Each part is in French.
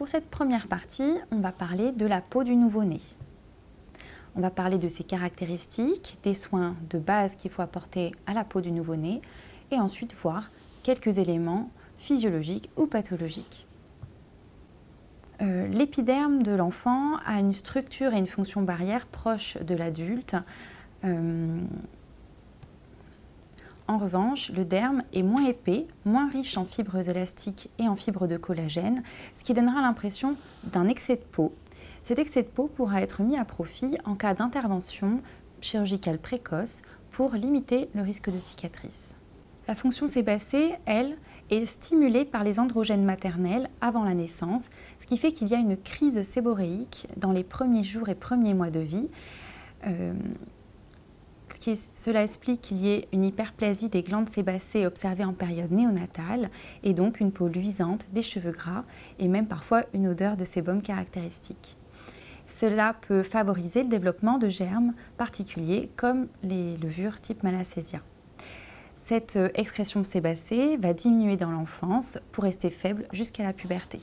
Pour cette première partie, on va parler de la peau du nouveau-né. On va parler de ses caractéristiques, des soins de base qu'il faut apporter à la peau du nouveau-né et ensuite voir quelques éléments physiologiques ou pathologiques. L'épiderme de l'enfant a une structure et une fonction barrière proche de l'adulte. En revanche, le derme est moins épais, moins riche en fibres élastiques et en fibres de collagène, ce qui donnera l'impression d'un excès de peau. Cet excès de peau pourra être mis à profit en cas d'intervention chirurgicale précoce pour limiter le risque de cicatrice. La fonction sébacée, elle, est stimulée par les androgènes maternels avant la naissance, ce qui fait qu'il y a une crise séboréique dans les premiers jours et premiers mois de vie. Cela explique qu'il y ait une hyperplasie des glandes sébacées observée en période néonatale et donc une peau luisante, des cheveux gras et même parfois une odeur de sébum caractéristique. Cela peut favoriser le développement de germes particuliers comme les levures type Malassezia. Cette excrétion sébacée va diminuer dans l'enfance pour rester faible jusqu'à la puberté.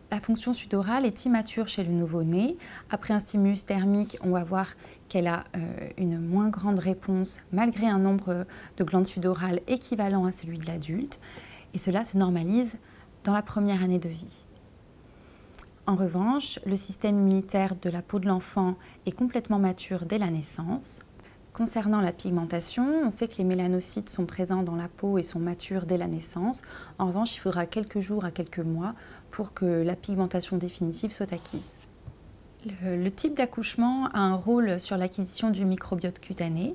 La fonction sudorale est immature chez le nouveau-né. Après un stimulus thermique, on va voir qu'elle a une moins grande réponse malgré un nombre de glandes sudorales équivalent à celui de l'adulte. Et cela se normalise dans la première année de vie. En revanche, le système immunitaire de la peau de l'enfant est complètement mature dès la naissance. Concernant la pigmentation, on sait que les mélanocytes sont présents dans la peau et sont matures dès la naissance. En revanche, il faudra quelques jours à quelques mois pour que la pigmentation définitive soit acquise. Le type d'accouchement a un rôle sur l'acquisition du microbiote cutané.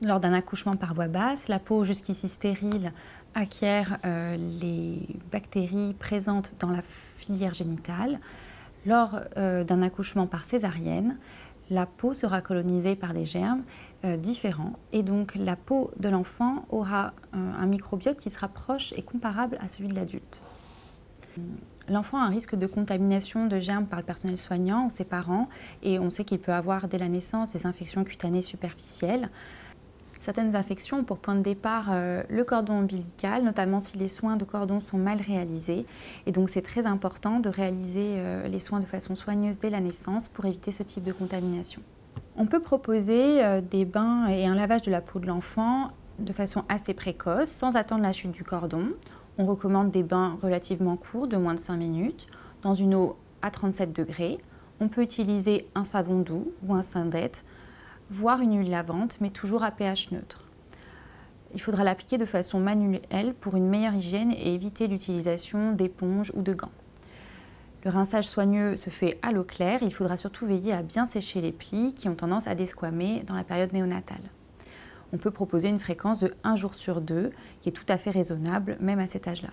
Lors d'un accouchement par voie basse, la peau jusqu'ici stérile acquiert les bactéries présentes dans la filière génitale. Lors d'un accouchement par césarienne, la peau sera colonisée par des germes différents et donc la peau de l'enfant aura un microbiote qui sera proche et comparable à celui de l'adulte. L'enfant a un risque de contamination de germes par le personnel soignant ou ses parents et on sait qu'il peut avoir dès la naissance des infections cutanées superficielles. Certaines infections ont pour point de départ le cordon ombilical, notamment si les soins de cordon sont mal réalisés. Et donc c'est très important de réaliser les soins de façon soigneuse dès la naissance pour éviter ce type de contamination. On peut proposer des bains et un lavage de la peau de l'enfant de façon assez précoce, sans attendre la chute du cordon. On recommande des bains relativement courts, de moins de 5 minutes, dans une eau à 37 degrés. On peut utiliser un savon doux ou un syndète, voire une huile lavante, mais toujours à pH neutre. Il faudra l'appliquer de façon manuelle pour une meilleure hygiène et éviter l'utilisation d'éponges ou de gants. Le rinçage soigneux se fait à l'eau claire. Il faudra surtout veiller à bien sécher les plis qui ont tendance à desquamer dans la période néonatale. On peut proposer une fréquence de 1 jour sur 2, qui est tout à fait raisonnable, même à cet âge-là.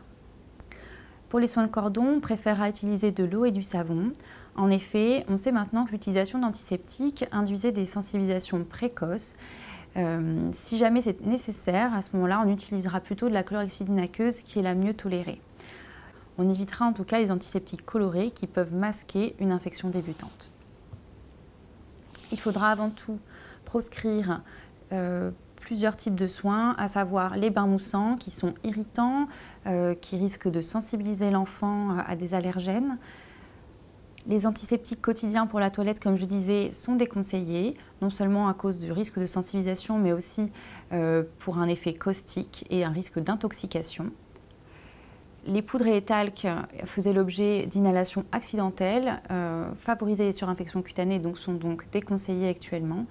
Pour les soins de cordon, on préférera utiliser de l'eau et du savon. En effet, on sait maintenant que l'utilisation d'antiseptiques induisait des sensibilisations précoces. Si jamais c'est nécessaire, à ce moment-là, on utilisera plutôt de la chlorhexidine aqueuse qui est la mieux tolérée. On évitera en tout cas les antiseptiques colorés qui peuvent masquer une infection débutante. Il faudra avant tout proscrire plusieurs types de soins, à savoir les bains moussants qui sont irritants, qui risquent de sensibiliser l'enfant à des allergènes. Les antiseptiques quotidiens pour la toilette, comme je disais, sont déconseillés, non seulement à cause du risque de sensibilisation, mais aussi pour un effet caustique et un risque d'intoxication. Les poudres et les talcs faisaient l'objet d'inhalations accidentelles, favorisaient les surinfections cutanées, donc sont donc déconseillées actuellement.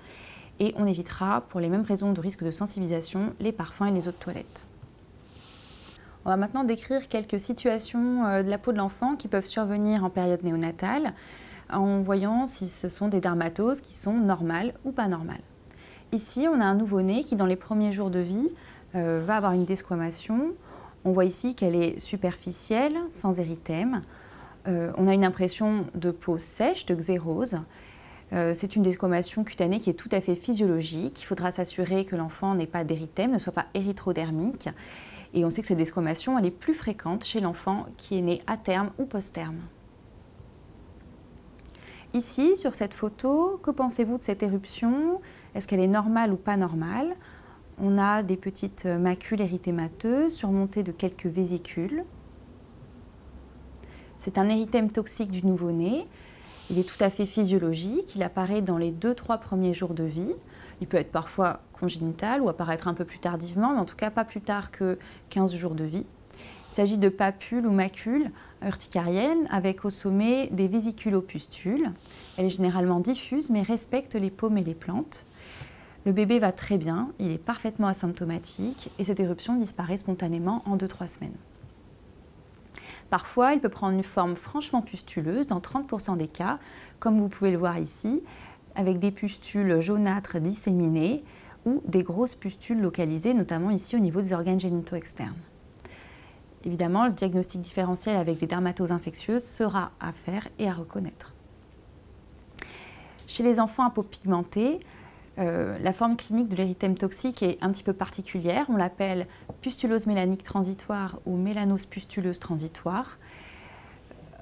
Et on évitera, pour les mêmes raisons de risque de sensibilisation, les parfums et les eaux de toilette. On va maintenant décrire quelques situations de la peau de l'enfant qui peuvent survenir en période néonatale, en voyant si ce sont des dermatoses qui sont normales ou pas normales. Ici, on a un nouveau-né qui, dans les premiers jours de vie, va avoir une desquamation. On voit ici qu'elle est superficielle, sans érythème. On a une impression de peau sèche, de xérose. C'est une desquamation cutanée qui est tout à fait physiologique. Il faudra s'assurer que l'enfant n'ait pas d'érythème, ne soit pas érythrodermique. Et on sait que cette desquamation, elle est plus fréquente chez l'enfant qui est né à terme ou post-terme. Ici, sur cette photo, que pensez-vous de cette éruption? Est-ce qu'elle est normale ou pas normale? On a des petites macules érythémateuses surmontées de quelques vésicules. C'est un érythème toxique du nouveau-né. Il est tout à fait physiologique, il apparaît dans les 2-3 premiers jours de vie. Il peut être parfois congénital ou apparaître un peu plus tardivement, mais en tout cas pas plus tard que 15 jours de vie. Il s'agit de papules ou macules urticariennes avec au sommet des vésiculopustules. Elle est généralement diffuse mais respecte les paumes et les plantes. Le bébé va très bien, il est parfaitement asymptomatique et cette éruption disparaît spontanément en 2-3 semaines. Parfois, il peut prendre une forme franchement pustuleuse dans 30% des cas, comme vous pouvez le voir ici, avec des pustules jaunâtres disséminées ou des grosses pustules localisées, notamment ici au niveau des organes génitaux externes. Évidemment, le diagnostic différentiel avec des dermatoses infectieuses sera à faire et à reconnaître. Chez les enfants à peau pigmentée, la forme clinique de l'érythème toxique est un petit peu particulière. On l'appelle pustulose mélanique transitoire ou mélanose pustuleuse transitoire.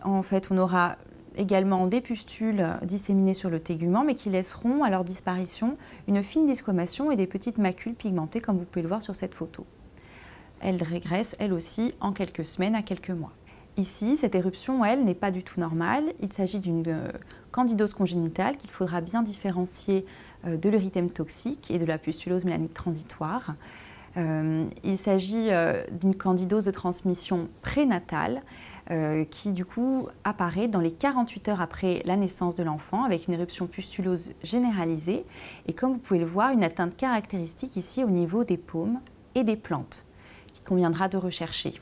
En fait, on aura également des pustules disséminées sur le tégument, mais qui laisseront à leur disparition une fine desquamation et des petites macules pigmentées, comme vous pouvez le voir sur cette photo. Elle régresse, elle aussi, en quelques semaines à quelques mois. Ici, cette éruption, elle, n'est pas du tout normale. Il s'agit d'une candidose congénitale qu'il faudra bien différencier de l'érythème toxique et de la pustulose mélanique transitoire. Il s'agit d'une candidose de transmission prénatale qui, du coup, apparaît dans les 48 heures après la naissance de l'enfant avec une éruption pustulose généralisée et, comme vous pouvez le voir, une atteinte caractéristique ici au niveau des paumes et des plantes qu'il conviendra de rechercher.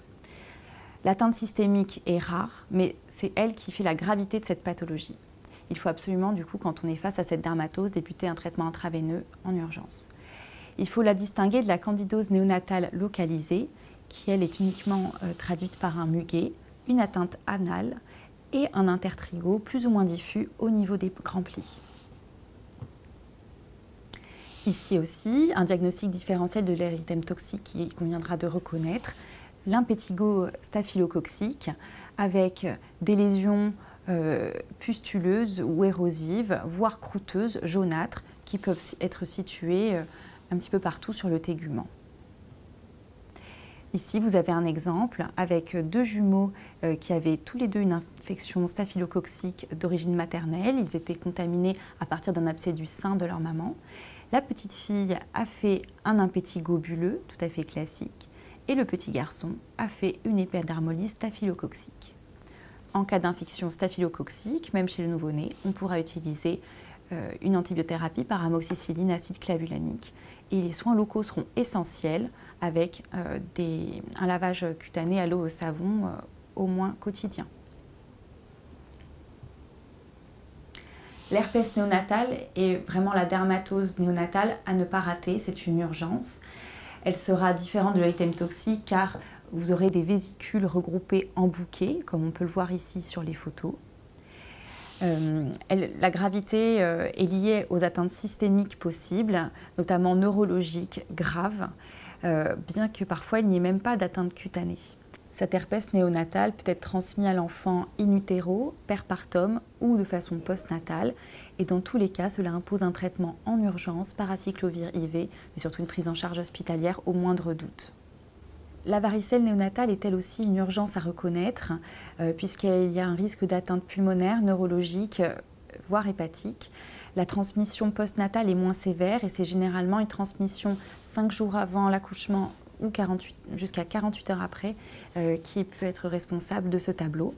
L'atteinte systémique est rare, mais c'est elle qui fait la gravité de cette pathologie. Il faut absolument, du coup, quand on est face à cette dermatose, débuter un traitement intraveineux en urgence. Il faut la distinguer de la candidose néonatale localisée, qui, elle, est uniquement traduite par un muguet, une atteinte anale et un intertrigo plus ou moins diffus au niveau des grands plis. Ici aussi, un diagnostic différentiel de l'érythème toxique qui conviendra de reconnaître l'impétigo staphylococcique avec des lésions pustuleuses ou érosives, voire croûteuses, jaunâtres, qui peuvent être situées un petit peu partout sur le tégument. Ici, vous avez un exemple avec deux jumeaux qui avaient tous les deux une infection staphylococcique d'origine maternelle. Ils étaient contaminés à partir d'un abcès du sein de leur maman. La petite fille a fait un impétigo bulleux, tout à fait classique, et le petit garçon a fait une épidermolyse staphylococcique. En cas d'infection staphylococcique, même chez le nouveau-né, on pourra utiliser une antibiothérapie par amoxicilline acide clavulanique. Et les soins locaux seront essentiels avec un lavage cutané à l'eau et au savon au moins quotidien. L'herpès néonatal est vraiment la dermatose néonatale à ne pas rater, c'est une urgence. Elle sera différente de l'érythème toxique car vous aurez des vésicules regroupées en bouquets, comme on peut le voir ici sur les photos. La gravité est liée aux atteintes systémiques possibles, notamment neurologiques graves, bien que parfois il n'y ait même pas d'atteinte cutanée. Cet herpès néonatal peut être transmis à l'enfant in utero, perpartum ou de façon postnatale. Et dans tous les cas, cela impose un traitement en urgence par acyclovir IV et surtout une prise en charge hospitalière au moindre doute. La varicelle néonatale est elle aussi une urgence à reconnaître puisqu'il y a un risque d'atteinte pulmonaire, neurologique, voire hépatique. La transmission postnatale est moins sévère et c'est généralement une transmission 5 jours avant l'accouchement ou jusqu'à 48 heures après qui peut être responsable de ce tableau.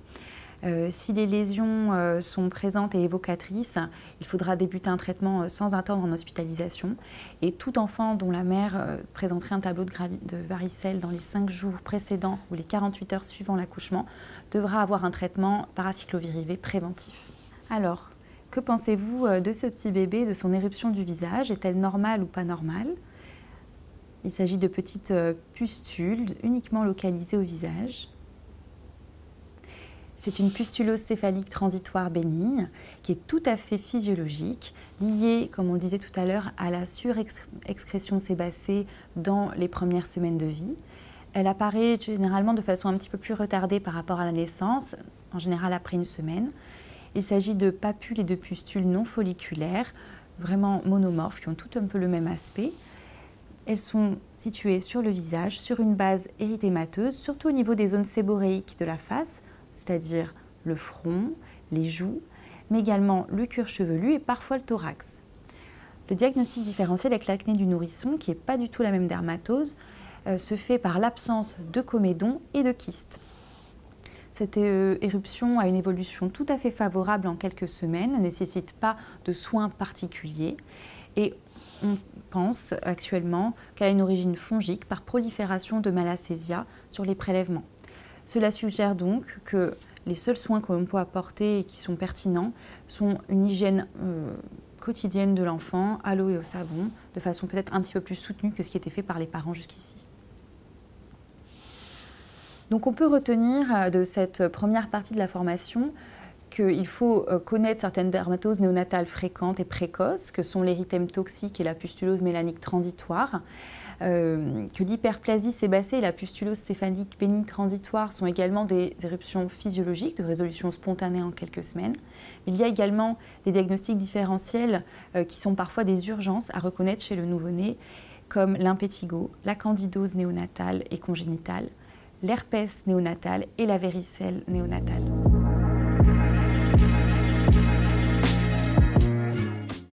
Si les lésions sont présentes et évocatrices, il faudra débuter un traitement sans attendre en hospitalisation. Et tout enfant dont la mère présenterait un tableau de varicelle dans les 5 jours précédents ou les 48 heures suivant l'accouchement devra avoir un traitement par acyclovir IV préventif. Alors, que pensez-vous de ce petit bébé, de son éruption du visage? Est-elle normale ou pas normale? Il s'agit de petites pustules uniquement localisées au visage. C'est une pustulose céphalique transitoire bénigne qui est tout à fait physiologique, liée, comme on le disait tout à l'heure, à la surexcrétion sébacée dans les premières semaines de vie. Elle apparaît généralement de façon un petit peu plus retardée par rapport à la naissance, en général après une semaine. Il s'agit de papules et de pustules non folliculaires, vraiment monomorphes, qui ont tout un peu le même aspect. Elles sont situées sur le visage, sur une base érythémateuse, surtout au niveau des zones séboréiques de la face, c'est-à-dire le front, les joues, mais également le cuir chevelu et parfois le thorax. Le diagnostic différentiel avec l'acné du nourrisson, qui n'est pas du tout la même dermatose, se fait par l'absence de comédons et de kystes. Cette éruption a une évolution tout à fait favorable en quelques semaines, ne nécessite pas de soins particuliers et on pense actuellement qu'elle a une origine fongique par prolifération de Malassezia sur les prélèvements. Cela suggère donc que les seuls soins que l'on peut apporter et qui sont pertinents sont une hygiène quotidienne de l'enfant, à l'eau et au savon, de façon peut-être un petit peu plus soutenue que ce qui était fait par les parents jusqu'ici. Donc on peut retenir de cette première partie de la formation qu'il faut connaître certaines dermatoses néonatales fréquentes et précoces, que sont l'érythème toxique et la pustulose mélanique transitoire, que l'hyperplasie sébacée et la pustulose céphalique bénigne transitoire sont également des éruptions physiologiques de résolution spontanée en quelques semaines. Il y a également des diagnostics différentiels qui sont parfois des urgences à reconnaître chez le nouveau-né, comme l'impétigo, la candidose néonatale et congénitale, l'herpès néonatal et la varicelle néonatale.